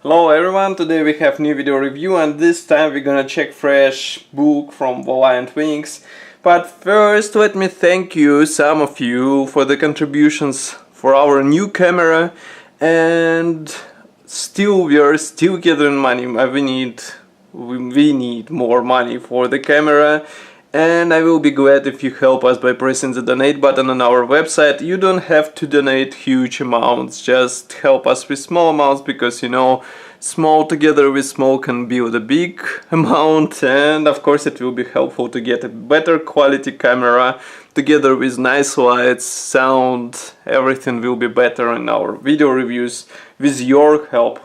Hello everyone, today we have new video review and this time we're gonna check fresh book from Valiant Wings. But first let me thank you, some of you, for the contributions for our new camera, and we are still gathering money. We need more money for the camera, and I will be glad if you help us by pressing the donate button on our website. You don't have to donate huge amounts, just help us with small amounts, because you know, small together with small can build a big amount, and of course it will be helpful to get a better quality camera together with nice lights, sound. Everything will be better in our video reviews with your help.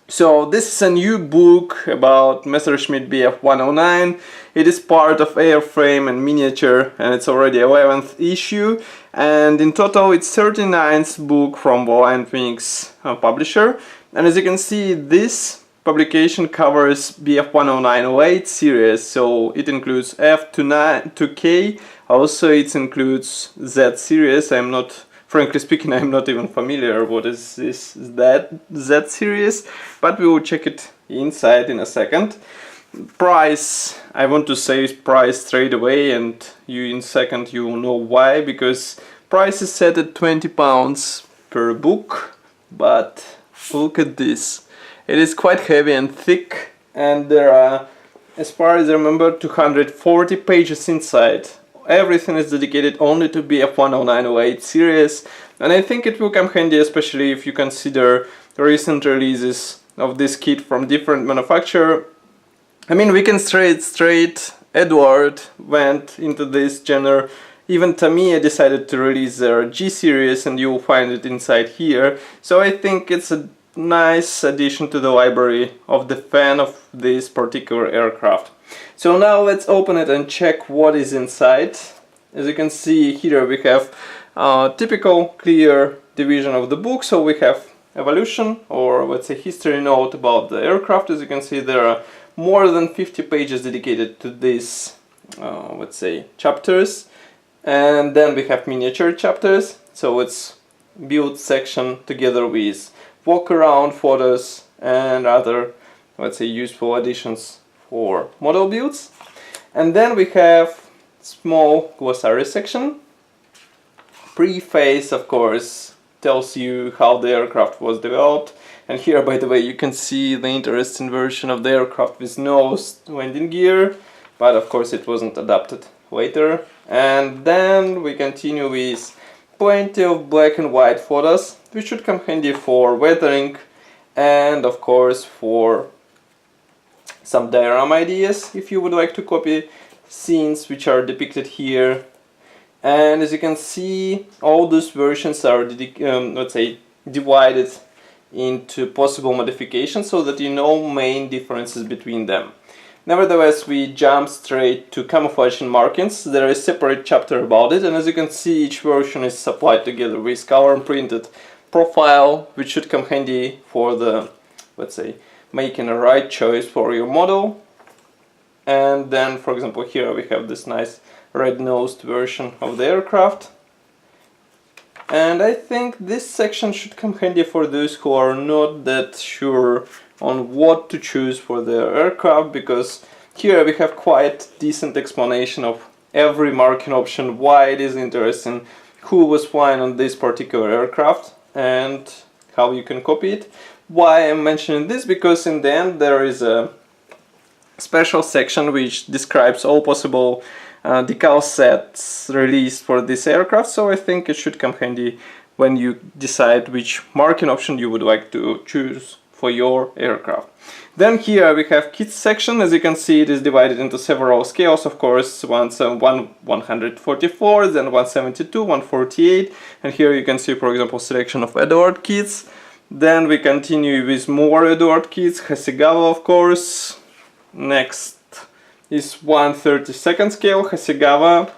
So this is a new book about Messerschmitt Bf 109. It is part of Airframe&Miniature and it's already 11th issue, and in total it's 39th book from Valiant Wings publisher. And as you can see, this publication covers Bf 109 late series, so it includes F to K, also it includes Z series. Frankly speaking, I'm not even familiar what is this Z series, but we will check it inside in a second. Price, I want to say price straight away, and in a second you will know why, because price is set at £20 per book, but look at this. It is quite heavy and thick, and there are, as far as I remember, 240 pages inside. Everything is dedicated only to Bf 10908 series, and I think it will come handy, especially if you consider the recent releases of this kit from different manufacturer. I mean, we can straight Edward went into this genre. Even Tamiya decided to release their G series, and you will find it inside here. So I think it's a nice addition to the library of the fan of this particular aircraft. So now let's open it and check what is inside. As you can see here, we have a typical clear division of the book. So we have evolution, or let's say history note about the aircraft. As you can see, there are more than 50 pages dedicated to these let's say chapters, and then we have miniature chapters, so it's build section together with walk around photos and other, let's say, useful additions for model builds. And then we have small glossary section. Preface, of course, tells you how the aircraft was developed, and here, by the way, you can see the interesting version of the aircraft with no landing gear, but of course it wasn't adapted later. And then we continue with plenty of black and white photos, which should come handy for weathering, and of course for some diorama ideas if you would like to copy scenes which are depicted here. And as you can see, all those versions are let's say divided into possible modifications, so that you know main differences between them. Nevertheless, we jump straight to camouflage and markings. There is a separate chapter about it, and as you can see, each version is supplied together with color and printed profile, which should come handy for the, let's say, making a right choice for your model. And then, for example, here we have this nice red-nosed version of the aircraft. And I think this section should come handy for those who are not that sure on what to choose for their aircraft, because here we have quite decent explanation of every marking option, why it is interesting, who was flying on this particular aircraft, and how you can copy it. Why I'm mentioning this? Because in the end there is a special section which describes all possible decal sets released for this aircraft, so I think it should come handy when you decide which marking option you would like to choose for your aircraft. Then here we have kit section. As you can see, it is divided into several scales, of course, 144, then 172, 148, and here you can see, for example, selection of Edward kits. Then we continue with more Edward kits, Hasegawa, of course. Next is 1/32 scale Hasegawa,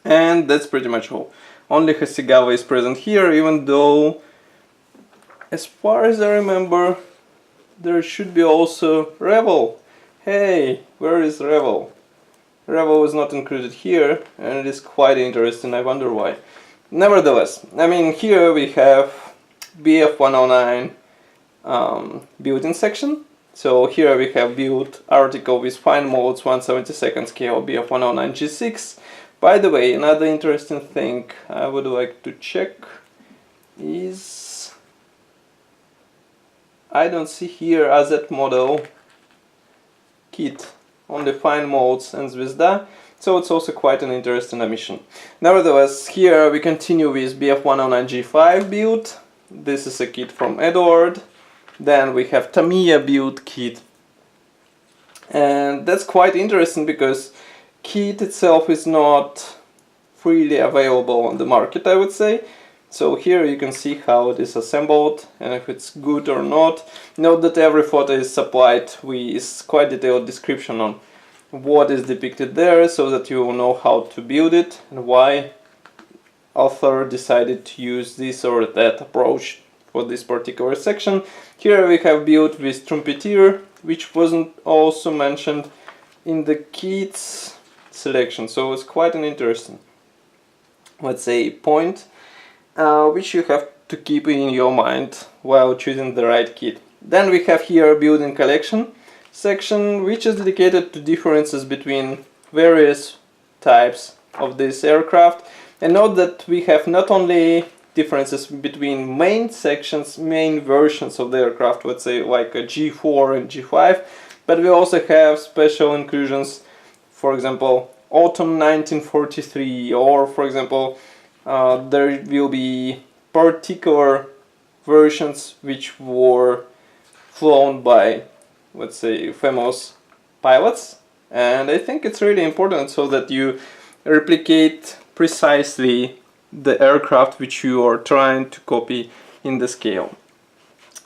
and that's pretty much all. Only Hasegawa is present here, even though, as far as I remember, there should be also Rebel. Hey, where is Rebel? Rebel is not included here, and it is quite interesting, I wonder why. Nevertheless, I mean, here we have Bf 109 building section. So here we have built article with fine modes 1/72 scale BF109G6. By the way, another interesting thing I would like to check is I don't see here AZ model kit on the fine modes and Zvezda, so it's also quite an interesting omission. Nevertheless, here we continue with BF109G5 build. This is a kit from Edward. Then we have Tamiya build kit, and that's quite interesting because kit itself is not freely available on the market, I would say. So here you can see how it is assembled and if it's good or not. Note that every photo is supplied with quite detailed description on what is depicted there, so that you will know how to build it and why author decided to use this or that approach for this particular section. Here we have built with trumpeter, which wasn't also mentioned in the kit's selection, so it's quite an interesting, let's say, point which you have to keep in your mind while choosing the right kit. Then we have here building collection section, which is dedicated to differences between various types of this aircraft. And note that we have not only differences between main sections, main versions of the aircraft, let's say like a G4 and G5, but we also have special inclusions, for example autumn 1943, or for example there will be particular versions which were flown by, let's say, famous pilots. And I think it's really important so that you replicate precisely the aircraft which you are trying to copy in the scale.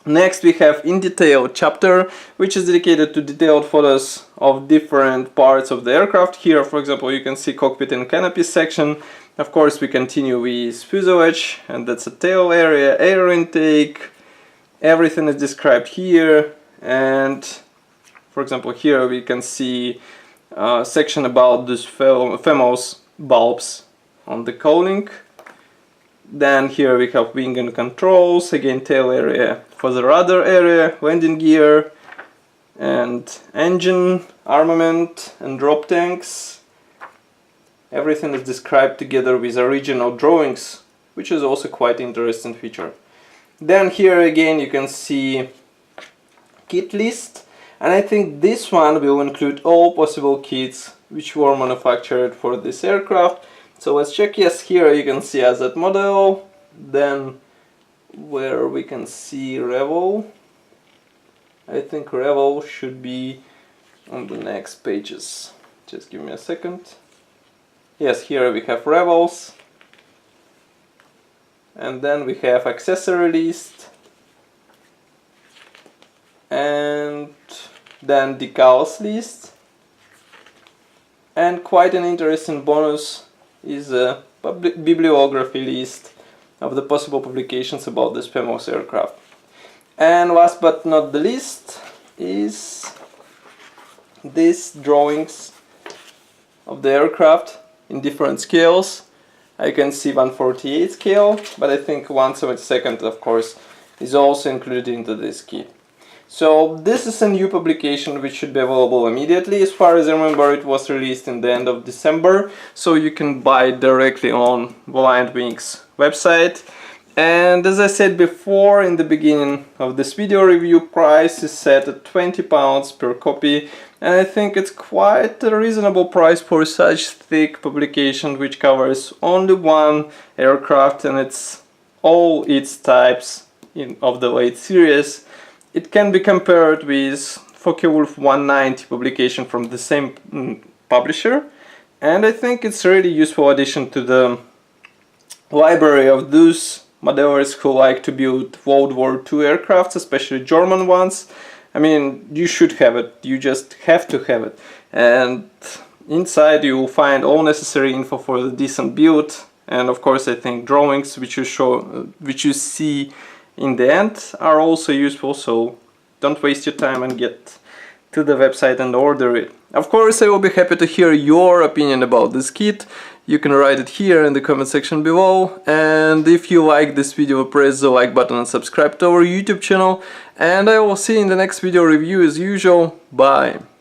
Next we have in detail chapter, which is dedicated to detailed photos of different parts of the aircraft. Here, for example, you can see cockpit and canopy section. Of course, we continue with fuselage, and that's a tail area, air intake. Everything is described here, and for example, here we can see a section about these famous bulbs on the cowling. Then here we have wing and controls, again tail area for the rudder area, landing gear, and engine, armament, and drop tanks. Everything is described together with original drawings, which is also quite interesting feature. Then here again you can see kit list, and I think this one will include all possible kits which were manufactured for this aircraft. So let's check. Yes, here you can see AZ model, then where we can see Revel. I think Revel should be on the next pages. Just give me a second. Yes, here we have Revels, and then we have accessory list, and then decals list, and quite an interesting bonus is a bibliography list of the possible publications about this famous aircraft. And last but not the least is these drawings of the aircraft in different scales. I can see 1/48 scale, but I think 1/72 of course is also included into this kit. So this is a new publication which should be available immediately. As far as I remember, it was released in the end of December, so you can buy it directly on Valiant Wings website. And as I said before in the beginning of this video review, price is set at £20 per copy, and I think it's quite a reasonable price for such thick publication which covers only one aircraft and it's all its types of the late series. It can be compared with Focke-Wulf 190 publication from the same publisher, and I think it's a really useful addition to the library of those modelers who like to build World War II aircrafts, especially German ones. I mean, you should have it, you just have to have it. And inside you will find all necessary info for the decent build, and of course I think drawings which you see in the end are also useful, so don't waste your time and get to the website and order it. Of course, I will be happy to hear your opinion about this kit. You can write it here in the comment section below, and if you like this video, press the like button and subscribe to our YouTube channel, and I will see you in the next video review as usual. Bye!